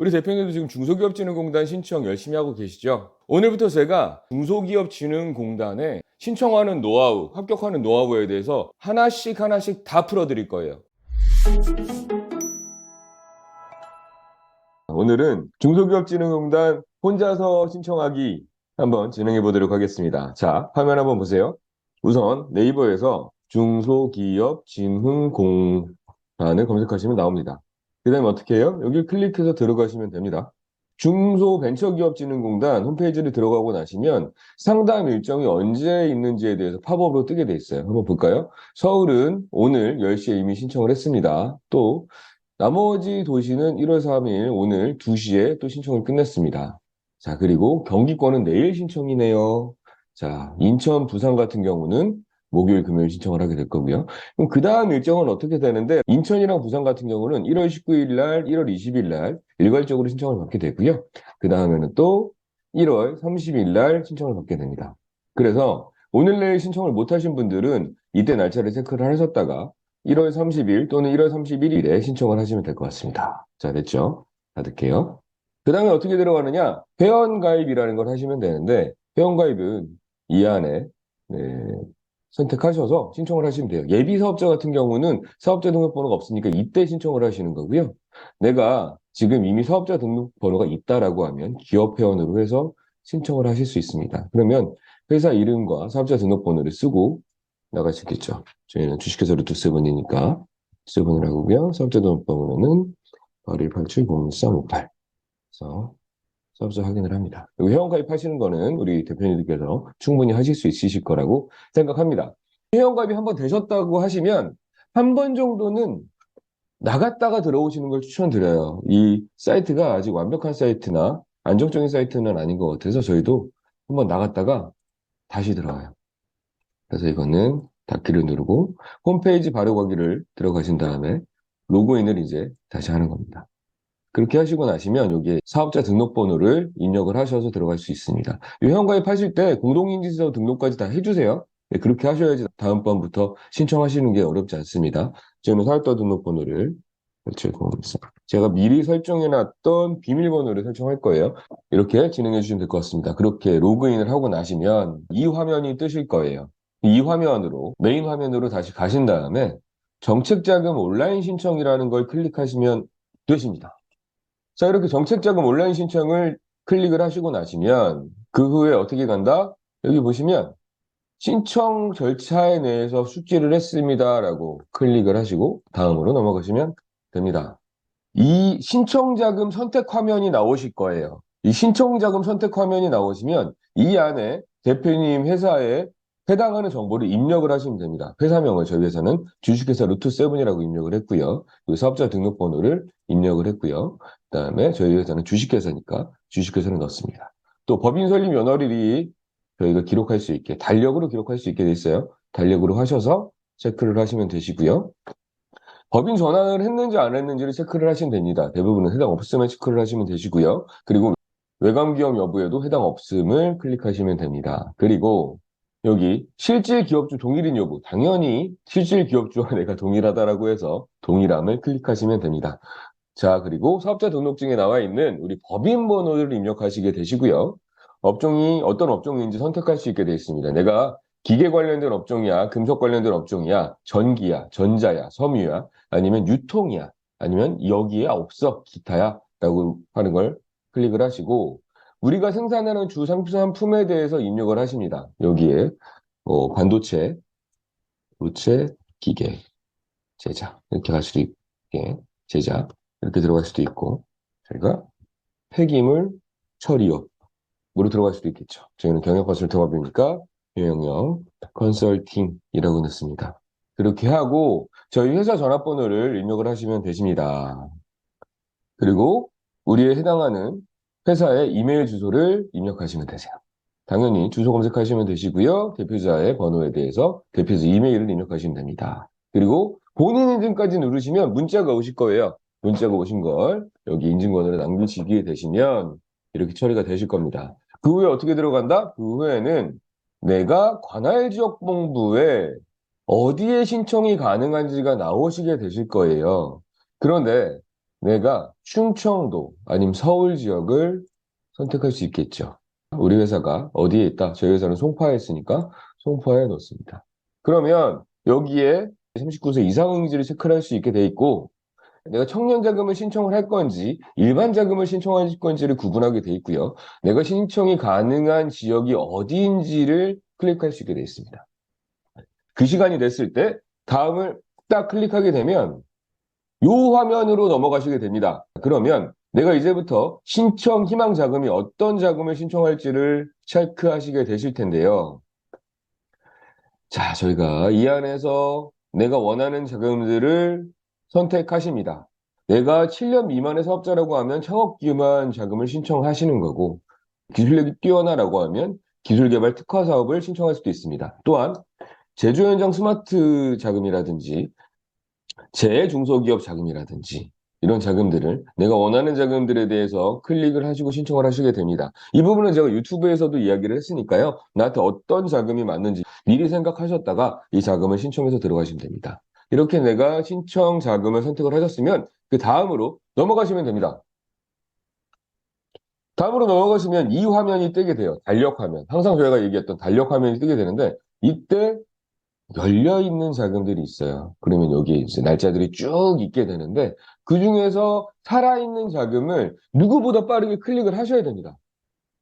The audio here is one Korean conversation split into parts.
우리 대표님도 지금 중소기업진흥공단 신청 열심히 하고 계시죠? 오늘부터 제가 중소기업진흥공단에 신청하는 노하우, 합격하는 노하우에 대해서 하나씩 다 풀어드릴 거예요. 오늘은 중소기업진흥공단 혼자서 신청하기 한번 진행해 보도록 하겠습니다. 자, 화면 한번 보세요. 우선 네이버에서 중소기업진흥공단을 검색하시면 나옵니다. 그 다음에 어떻게 해요? 여기 클릭해서 들어가시면 됩니다. 중소벤처기업진흥공단 홈페이지를 들어가고 나시면 상담 일정이 언제 있는지에 대해서 팝업으로 뜨게 돼 있어요. 한번 볼까요? 서울은 오늘 10시에 이미 신청을 했습니다. 또 나머지 도시는 1월 3일 오늘 2시에 또 신청을 끝냈습니다. 자, 그리고 경기권은 내일 신청이네요. 자, 인천, 부산 같은 경우는 목요일, 금요일 신청을 하게 될 거고요. 그럼 그 다음 일정은 어떻게 되는데, 인천이랑 부산 같은 경우는 1월 19일 날, 1월 20일 날 일괄적으로 신청을 받게 되고요. 그 다음에는 또 1월 30일 날 신청을 받게 됩니다. 그래서 오늘 내일 신청을 못 하신 분들은 이때 날짜를 체크를 하셨다가 1월 30일 또는 1월 31일에 신청을 하시면 될 것 같습니다. 자, 됐죠? 닫을게요. 그 다음에 어떻게 들어가느냐? 회원가입이라는 걸 하시면 되는데, 회원가입은 이 안에 선택하셔서 신청을 하시면 돼요. 예비 사업자 같은 경우는 사업자 등록번호가 없으니까 이때 신청을 하시는 거고요. 내가 지금 이미 사업자 등록번호가 있다라고 하면 기업 회원으로 해서 신청을 하실 수 있습니다. 그러면 회사 이름과 사업자 등록번호를 쓰고 나갈 수 있겠죠. 저희는 주식회사 루트7이니까 7을 하고요. 사업자 등록번호는 81870358. 그래서 사업자 확인을 합니다. 그리고 회원가입 하시는 거는 우리 대표님들께서 충분히 하실 수 있으실 거라고 생각합니다. 회원가입이 한번 되셨다고 하시면 한 번 정도는 나갔다가 들어오시는 걸 추천드려요. 이 사이트가 아직 완벽한 사이트나 안정적인 사이트는 아닌 것 같아서 저희도 한번 나갔다가 다시 들어와요. 그래서 이거는 닫기를 누르고 홈페이지 바로 가기를 들어가신 다음에 로그인을 이제 다시 하는 겁니다. 그렇게 하시고 나시면 여기에 사업자 등록번호를 입력을 하셔서 들어갈 수 있습니다. 회원가입 하실 때 공동인증서 등록까지 다 해주세요. 네, 그렇게 하셔야지 다음번부터 신청하시는 게 어렵지 않습니다. 저는 사업자 등록번호를 제가 미리 설정해놨던 비밀번호를 설정할 거예요. 이렇게 진행해 주시면 될 것 같습니다. 그렇게 로그인을 하고 나시면 이 화면이 뜨실 거예요. 이 화면으로 메인 화면으로 다시 가신 다음에 정책자금 온라인 신청이라는 걸 클릭하시면 되십니다. 자, 이렇게 정책자금 온라인 신청을 클릭을 하시고 나시면 그 후에 어떻게 간다? 여기 보시면 신청 절차에 대해서 숙지를 했습니다라고 클릭을 하시고 다음으로 넘어가시면 됩니다. 이 신청자금 선택 화면이 나오실 거예요. 이 신청자금 선택 화면이 나오시면 이 안에 대표님 회사에 해당하는 정보를 입력을 하시면 됩니다. 회사명을 저희 회사는 주식회사 루트7이라고 입력을 했고요. 그리고 사업자 등록번호를 입력을 했고요. 그다음에 저희 회사는 주식회사니까 주식회사를 넣습니다. 또 법인 설립 연월일이 저희가 기록할 수 있게 달력으로 기록할 수 있게 돼 있어요. 달력으로 하셔서 체크를 하시면 되시고요. 법인 전환을 했는지 안 했는지를 체크를 하시면 됩니다. 대부분은 해당 없음을 체크를 하시면 되시고요. 그리고 외관기업 여부에도 해당 없음을 클릭하시면 됩니다. 그리고 여기 실질 기업주 동일인 여부, 당연히 실질 기업주와 내가 동일하다라고 해서 동일함을 클릭하시면 됩니다. 자, 그리고 사업자 등록증에 나와 있는 우리 법인 번호를 입력하시게 되시고요. 업종이 어떤 업종인지 선택할 수 있게 되어 있습니다. 내가 기계 관련된 업종이야, 금속 관련된 업종이야, 전기야, 전자야, 섬유야, 아니면 유통이야, 아니면 여기에 없어, 기타야 라고 하는 걸 클릭을 하시고 우리가 생산하는 주 상품에 대해서 입력을 하십니다. 여기에 반도체, 부체, 기계, 제작 이렇게 갈 수도 있게 제작 이렇게 들어갈 수도 있고 저희가 폐기물, 처리업으로 들어갈 수도 있겠죠. 저희는 경영 컨설팅업이니까 경영 컨설팅이라고 넣습니다. 그렇게 하고 저희 회사 전화번호를 입력을 하시면 되십니다. 그리고 우리에 해당하는 회사의 이메일 주소를 입력하시면 되세요. 당연히 주소 검색하시면 되시고요. 대표자의 번호에 대해서 대표자 이메일을 입력하시면 됩니다. 그리고 본인 인증까지 누르시면 문자가 오실 거예요. 문자가 오신 걸 여기 인증번호를 남기시게 되시면 이렇게 처리가 되실 겁니다. 그 후에 어떻게 들어간다? 그 후에는 내가 관할지역본부에 어디에 신청이 가능한지가 나오시게 되실 거예요. 그런데 내가 충청도 아니면 서울 지역을 선택할 수 있겠죠. 우리 회사가 어디에 있다? 저희 회사는 송파에 있으니까 송파에 넣습니다. 그러면 여기에 39세 이상인지를 체크를 할 수 있게 돼 있고, 내가 청년 자금을 신청을 할 건지 일반 자금을 신청할 건지를 구분하게 돼 있고요. 내가 신청이 가능한 지역이 어디인지를 클릭할 수 있게 돼 있습니다. 그 시간이 됐을 때 다음을 딱 클릭하게 되면 이 화면으로 넘어가시게 됩니다. 그러면 내가 이제부터 신청 희망 자금이 어떤 자금을 신청할지를 체크하시게 되실 텐데요. 자, 저희가 이 안에서 내가 원하는 자금들을 선택하십니다. 내가 7년 미만의 사업자라고 하면 창업 기반 자금을 신청하시는 거고, 기술력이 뛰어나라고 하면 기술개발 특화 사업을 신청할 수도 있습니다. 또한 제조 현장 스마트 자금이라든지 재중소기업 자금이라든지 이런 자금들을 내가 원하는 자금들에 대해서 클릭을 하시고 신청을 하시게 됩니다. 이 부분은 제가 유튜브에서도 이야기를 했으니까요. 나한테 어떤 자금이 맞는지 미리 생각하셨다가 이 자금을 신청해서 들어가시면 됩니다. 이렇게 내가 신청 자금을 선택을 하셨으면 그 다음으로 넘어가시면 됩니다. 다음으로 넘어가시면 이 화면이 뜨게 돼요. 달력 화면. 항상 저희가 얘기했던 달력 화면이 뜨게 되는데 이때 열려있는 자금들이 있어요. 그러면 여기에 이제 날짜들이 쭉 있게 되는데 그 중에서 살아있는 자금을 누구보다 빠르게 클릭을 하셔야 됩니다.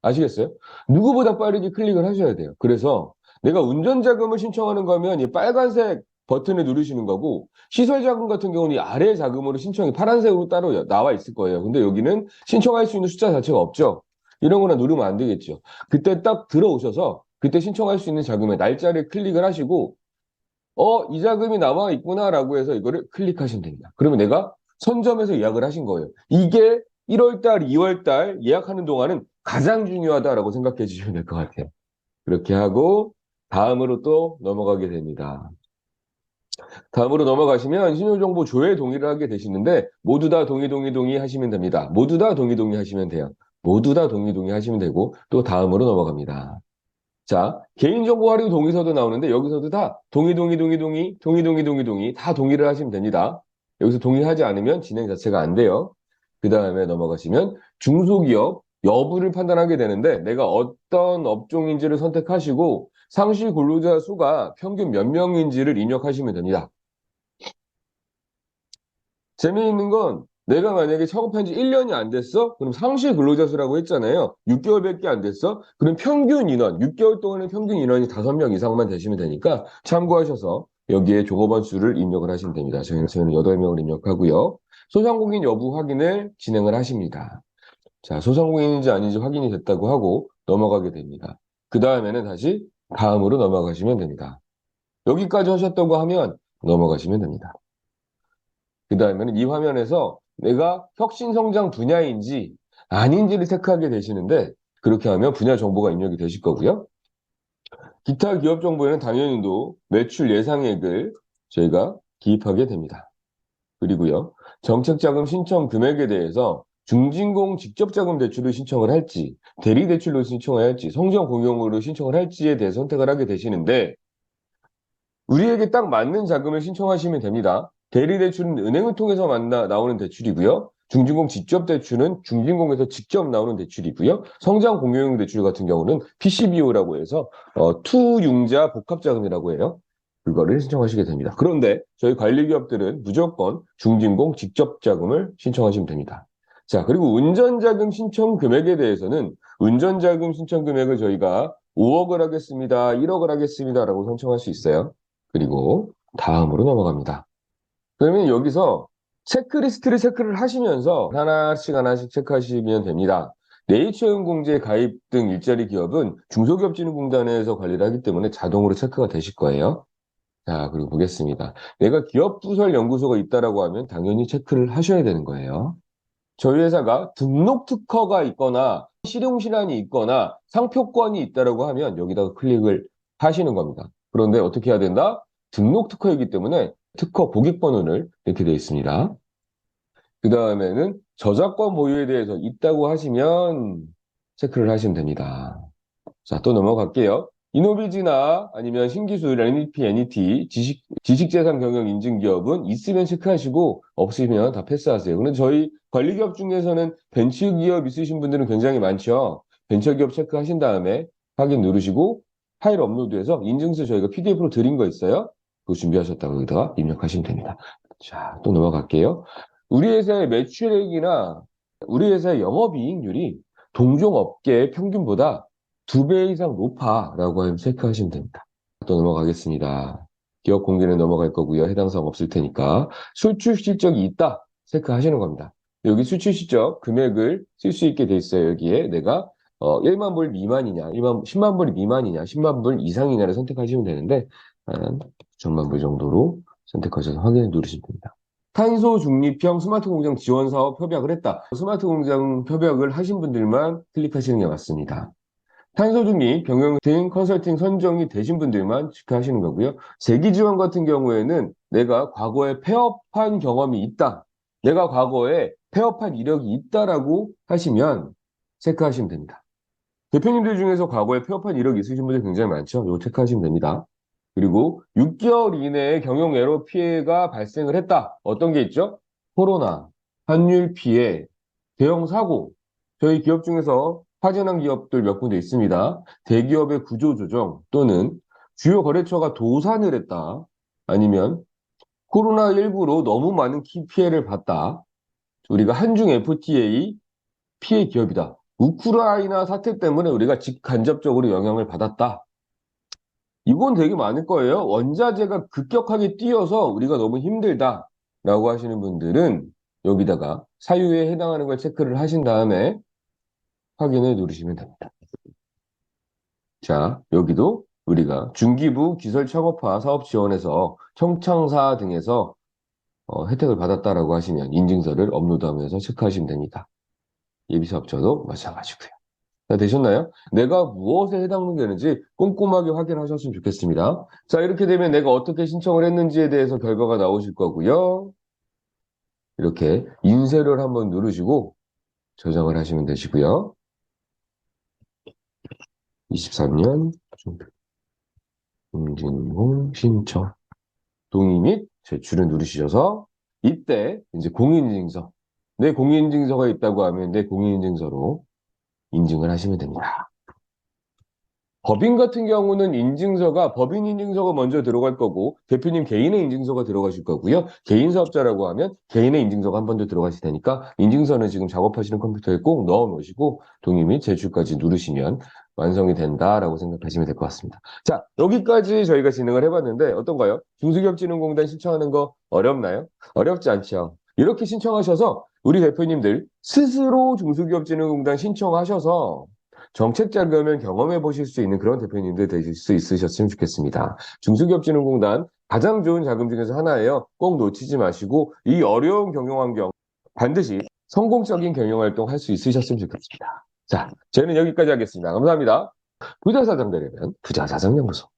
아시겠어요? 누구보다 빠르게 클릭을 하셔야 돼요. 그래서 내가 운전자금을 신청하는 거면 이 빨간색 버튼을 누르시는 거고 시설자금 같은 경우는 이 아래 자금으로 신청이 파란색으로 따로 나와 있을 거예요. 근데 여기는 신청할 수 있는 숫자 자체가 없죠. 이런 거나 누르면 안 되겠죠. 그때 딱 들어오셔서 그때 신청할 수 있는 자금의 날짜를 클릭을 하시고 이 자금이 남아 있구나라고 해서 이거를 클릭하시면 됩니다. 그러면 내가 선점해서 예약을 하신 거예요. 이게 1월 달, 2월 달 예약하는 동안은 가장 중요하다라고 생각해 주시면 될 것 같아요. 그렇게 하고 다음으로 또 넘어가게 됩니다. 다음으로 넘어가시면 신용정보 조회 동의를 하게 되시는데 모두 다 동의 동의 동의 하시면 됩니다. 모두 다 동의 동의 하시면 돼요. 모두 다 동의 동의 하시면 되고 또 다음으로 넘어갑니다. 자, 개인정보 활용 동의서도 나오는데 여기서도 다 동의, 동의, 동의, 동의, 동의, 동의, 동의, 동의 다 동의를 하시면 됩니다. 여기서 동의하지 않으면 진행 자체가 안 돼요. 그 다음에 넘어가시면 중소기업 여부를 판단하게 되는데 내가 어떤 업종인지를 선택하시고 상시 근로자 수가 평균 몇 명인지를 입력하시면 됩니다. 재미있는 건 내가 만약에 창업한 지 1년이 안 됐어? 그럼 상시 근로자 수라고 했잖아요. 6개월밖에 안 됐어? 그럼 평균 인원, 6개월 동안의 평균 인원이 5명 이상만 되시면 되니까 참고하셔서 여기에 종업원 수를 입력을 하시면 됩니다. 저희는 8명을 입력하고요. 소상공인 여부 확인을 진행을 하십니다. 자, 소상공인인지 아닌지 확인이 됐다고 하고 넘어가게 됩니다. 그 다음에는 다시 다음으로 넘어가시면 됩니다. 여기까지 하셨다고 하면 넘어가시면 됩니다. 그 다음에는 이 화면에서 내가 혁신성장 분야인지 아닌지를 체크하게 되시는데 그렇게 하면 분야 정보가 입력이 되실 거고요. 기타 기업 정보에는 당연히 또 매출 예상액을 저희가 기입하게 됩니다. 그리고요. 정책자금 신청 금액에 대해서 중진공 직접자금 대출을 신청을 할지 대리대출로 신청을 할지 성장 공용으로 신청을 할지에 대해 선택을 하게 되시는데 우리에게 딱 맞는 자금을 신청하시면 됩니다. 대리대출은 은행을 통해서 나오는 대출이고요. 중진공 직접대출은 중진공에서 직접 나오는 대출이고요. 성장공유형 대출 같은 경우는 PCBO라고 해서 투융자 복합자금이라고 해요. 그거를 신청하시게 됩니다. 그런데 저희 관리기업들은 무조건 중진공 직접자금을 신청하시면 됩니다. 자, 그리고 운전자금 신청 금액에 대해서는 운전자금 신청 금액을 저희가 5억을 하겠습니다. 1억을 하겠습니다라고 신청할 수 있어요. 그리고 다음으로 넘어갑니다. 그러면 여기서 체크리스트를 체크를 하시면서 하나씩 하나씩 체크하시면 됩니다. 네이처연공제 가입 등 일자리 기업은 중소기업진흥공단에서 관리를 하기 때문에 자동으로 체크가 되실 거예요. 자, 그리고 보겠습니다. 내가 기업부설 연구소가 있다라고 하면 당연히 체크를 하셔야 되는 거예요. 저희 회사가 등록 특허가 있거나 실용실한이 있거나 상표권이 있다라고 하면 여기다가 클릭을 하시는 겁니다. 그런데 어떻게 해야 된다? 등록 특허이기 때문에 특허 고객번호를 이렇게 되어 있습니다. 그 다음에는 저작권 보유에 대해서 있다고 하시면 체크를 하시면 됩니다. 자, 또 넘어갈게요. 이노비즈나 아니면 신기술, NEP, NET, 지식재산 경영 인증 기업은 있으면 체크하시고 없으면 다 패스하세요. 그런데 저희 관리기업 중에서는 벤처기업 있으신 분들은 굉장히 많죠. 벤처기업 체크하신 다음에 확인 누르시고 파일 업로드해서 인증서 저희가 PDF로 드린 거 있어요. 그거 준비하셨다고 여기다가 입력하시면 됩니다. 자, 또 넘어갈게요. 우리 회사의 매출액이나 우리 회사의 영업이익률이 동종 업계 평균보다 2배 이상 높아라고 체크하시면 됩니다. 또 넘어가겠습니다. 기업 공개는 넘어갈 거고요. 해당 사항 없을 테니까. 수출 실적이 있다 체크하시는 겁니다. 여기 수출 실적 금액을 쓸 수 있게 돼 있어요. 여기에 내가 1만 불 미만이냐, 10만 불 미만이냐, 10만 불 이상이냐를 선택하시면 되는데 한 9천만 불 정도로 선택하셔서 확인을 누르시면 됩니다. 탄소 중립형 스마트 공장 지원 사업 협약을 했다. 스마트 공장 협약을 하신 분들만 클릭하시는 게 맞습니다. 탄소 중립, 경영 등 컨설팅 선정이 되신 분들만 체크하시는 거고요. 재기 지원 같은 경우에는 내가 과거에 폐업한 경험이 있다. 내가 과거에 폐업한 이력이 있다라고 하시면 체크하시면 됩니다. 대표님들 중에서 과거에 폐업한 이력이 있으신 분들 굉장히 많죠. 이거 체크하시면 됩니다. 그리고 6개월 이내에 경영 에러 피해가 발생을 했다. 어떤 게 있죠? 코로나, 환율 피해, 대형 사고. 저희 기업 중에서 파진한 기업들 몇 군데 있습니다. 대기업의 구조조정 또는 주요 거래처가 도산을 했다. 아니면 코로나19로 너무 많은 피해를 봤다. 우리가 한중 FTA 피해 기업이다. 우크라이나 사태 때문에 우리가 직간접적으로 영향을 받았다. 이건 되게 많을 거예요. 원자재가 급격하게 뛰어서 우리가 너무 힘들다라고 하시는 분들은 여기다가 사유에 해당하는 걸 체크를 하신 다음에 확인을 누르시면 됩니다. 자, 여기도 우리가 중기부 기술창업화 사업 지원에서 청창사 등에서 혜택을 받았다라고 하시면 인증서를 업로드하면서 체크하시면 됩니다. 예비사업자도 마찬가지고요. 자, 되셨나요? 내가 무엇에 해당되는지 꼼꼼하게 확인하셨으면 좋겠습니다. 자, 이렇게 되면 내가 어떻게 신청을 했는지에 대해서 결과가 나오실 거고요. 이렇게 인쇄를 한번 누르시고 저장을 하시면 되시고요. 23년 임진공 신청 동의 및 제출을 누르셔서 이때 이제 공인인증서 내 공인인증서가 있다고 하면 내 공인인증서로 인증을 하시면 됩니다. 법인 같은 경우는 인증서가 법인 인증서가 먼저 들어갈 거고 대표님 개인의 인증서가 들어가실 거고요. 개인 사업자라고 하면 개인의 인증서가 한 번 더 들어가실 테니까 인증서는 지금 작업하시는 컴퓨터에 꼭 넣어 놓으시고 동의 및 제출까지 누르시면 완성이 된다라고 생각하시면 될 것 같습니다. 자, 여기까지 저희가 진행을 해봤는데 어떤가요? 중소기업진흥공단 신청하는 거 어렵나요? 어렵지 않죠. 이렇게 신청하셔서 우리 대표님들 스스로 중소기업진흥공단 신청하셔서 정책 자금을 경험해 보실 수 있는 그런 대표님들 되실 수 있으셨으면 좋겠습니다. 중소기업진흥공단 가장 좋은 자금 중에서 하나예요. 꼭 놓치지 마시고 이 어려운 경영 환경 반드시 성공적인 경영 활동 할 수 있으셨으면 좋겠습니다. 자, 저희는 여기까지 하겠습니다. 감사합니다. 부자사장 되려면 부자사장연구소.